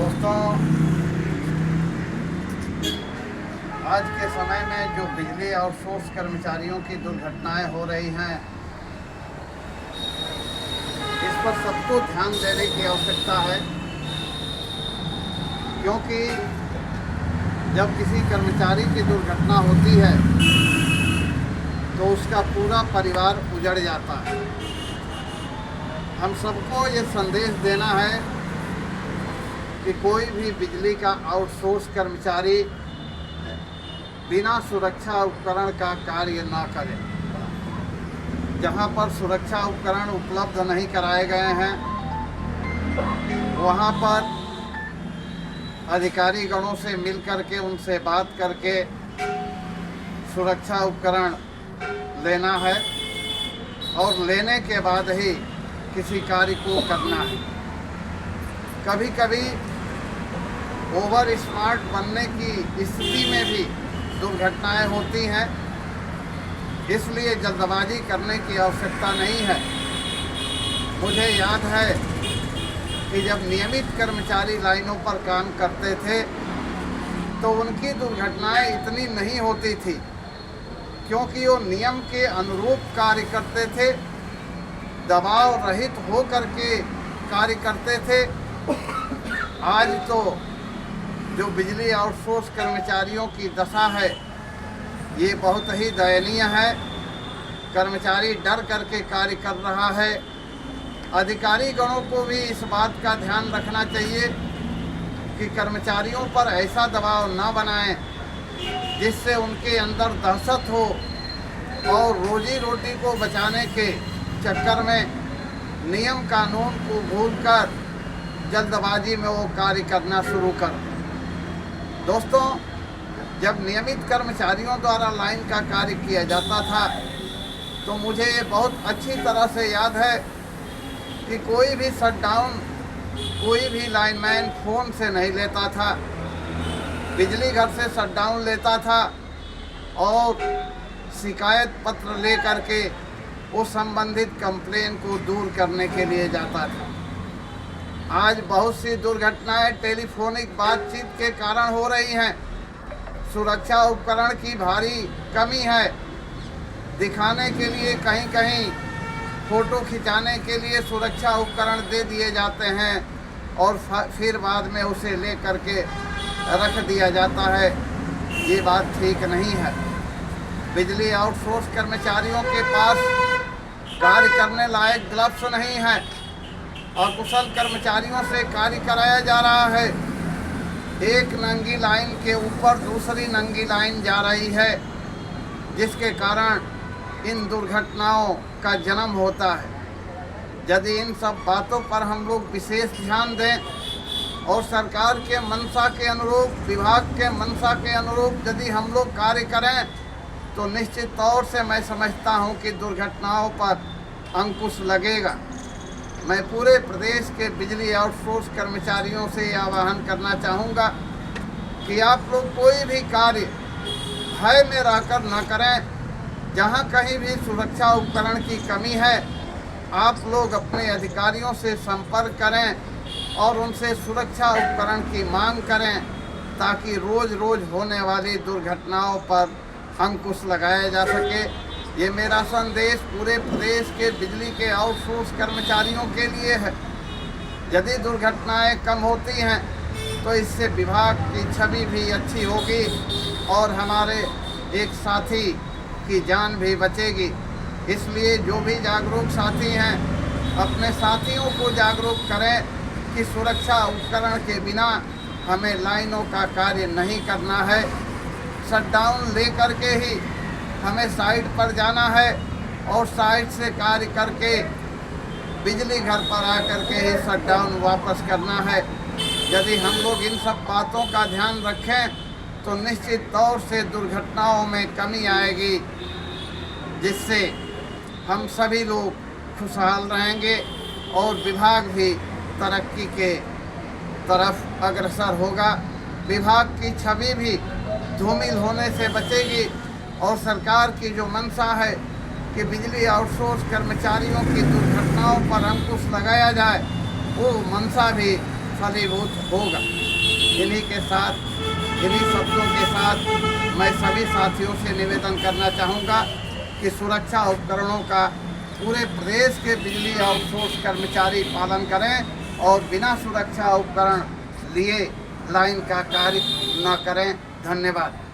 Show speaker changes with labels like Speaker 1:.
Speaker 1: दोस्तों, आज के समय में जो बिजली आउटसोर्स कर्मचारियों की दुर्घटनाएं हो रही हैं, इस पर सबको ध्यान देने की आवश्यकता है। क्योंकि जब किसी कर्मचारी की दुर्घटना होती है तो उसका पूरा परिवार उजड़ जाता है। हम सबको ये संदेश देना है कि कोई भी बिजली का आउटसोर्स कर्मचारी बिना सुरक्षा उपकरण का कार्य ना करे। जहां पर सुरक्षा उपकरण उपलब्ध नहीं कराए गए हैं, वहां पर अधिकारी गणों से मिल करके उनसे बात करके सुरक्षा उपकरण लेना है और लेने के बाद ही किसी कार्य को करना है। कभी कभी ओवर स्मार्ट बनने की स्थिति में भी दुर्घटनाएं होती हैं, इसलिए जल्दबाजी करने की आवश्यकता नहीं है। मुझे याद है कि जब नियमित कर्मचारी लाइनों पर काम करते थे तो उनकी दुर्घटनाएं इतनी नहीं होती थी, क्योंकि वो नियम के अनुरूप कार्य करते थे, दबाव रहित हो करके कार्य करते थे। आज तो जो बिजली आउटसोर्स कर्मचारियों की दशा है, ये बहुत ही दयनीय है। कर्मचारी डर करके कार्य कर रहा है। अधिकारी गणों को भी इस बात का ध्यान रखना चाहिए कि कर्मचारियों पर ऐसा दबाव न बनाएं जिससे उनके अंदर दहशत हो और रोजी रोटी को बचाने के चक्कर में नियम कानून को भूलकर जल्दबाजी में वो कार्य करना शुरू कर। दोस्तों, जब नियमित कर्मचारियों द्वारा लाइन का कार्य किया जाता था तो मुझे ये बहुत अच्छी तरह से याद है कि कोई भी शटडाउन कोई भी लाइनमैन फ़ोन से नहीं लेता था, बिजली घर से शटडाउन लेता था और शिकायत पत्र ले करके उस संबंधित कंप्लेन को दूर करने के लिए जाता था। आज बहुत सी दुर्घटनाएं टेलीफोनिक बातचीत के कारण हो रही हैं। सुरक्षा उपकरण की भारी कमी है। दिखाने के लिए कहीं कहीं फ़ोटो खिंचाने के लिए सुरक्षा उपकरण दे दिए जाते हैं और फिर बाद में उसे ले करके रख दिया जाता है। ये बात ठीक नहीं है। बिजली आउटसोर्स कर्मचारियों के पास कार्य करने लायक ग्लव्स नहीं हैं और कुशल कर्मचारियों से कार्य कराया जा रहा है। एक नंगी लाइन के ऊपर दूसरी नंगी लाइन जा रही है, जिसके कारण इन दुर्घटनाओं का जन्म होता है। यदि इन सब बातों पर हम लोग विशेष ध्यान दें और सरकार के मंशा के अनुरूप, विभाग के मंशा के अनुरूप यदि हम लोग कार्य करें तो निश्चित तौर से मैं समझता हूं कि दुर्घटनाओं पर अंकुश लगेगा। मैं पूरे प्रदेश के बिजली आउटसोर्स कर्मचारियों से आह्वान करना चाहूँगा कि आप लोग कोई भी कार्य भय में रहकर न करें। जहाँ कहीं भी सुरक्षा उपकरण की कमी है, आप लोग अपने अधिकारियों से संपर्क करें और उनसे सुरक्षा उपकरण की मांग करें, ताकि रोज़ रोज़ होने वाली दुर्घटनाओं पर अंकुश लगाया जा सके। ये मेरा संदेश पूरे प्रदेश के बिजली के आउटसोर्स कर्मचारियों के लिए है। यदि दुर्घटनाएं कम होती हैं तो इससे विभाग की छवि भी अच्छी होगी और हमारे एक साथी की जान भी बचेगी। इसलिए जो भी जागरूक साथी हैं, अपने साथियों को जागरूक करें कि सुरक्षा उपकरण के बिना हमें लाइनों का कार्य नहीं करना है। शटडाउन ले करके ही हमें साइट पर जाना है और साइट से कार्य करके बिजली घर पर आकर के ही शटडाउन वापस करना है। यदि हम लोग इन सब बातों का ध्यान रखें तो निश्चित तौर से दुर्घटनाओं में कमी आएगी, जिससे हम सभी लोग खुशहाल रहेंगे और विभाग भी तरक्की के तरफ अग्रसर होगा। विभाग की छवि भी धूमिल होने से बचेगी और सरकार की जो मंशा है कि बिजली आउटसोर्स कर्मचारियों की दुर्घटनाओं पर अंकुश लगाया जाए, वो मंशा भी फलीभूत होगा। इन्हीं के साथ, इन्हीं शब्दों के साथ मैं सभी साथियों से निवेदन करना चाहूँगा कि सुरक्षा उपकरणों का पूरे प्रदेश के बिजली आउटसोर्स कर्मचारी पालन करें और बिना सुरक्षा उपकरण लिए लाइन का कार्य न करें। धन्यवाद।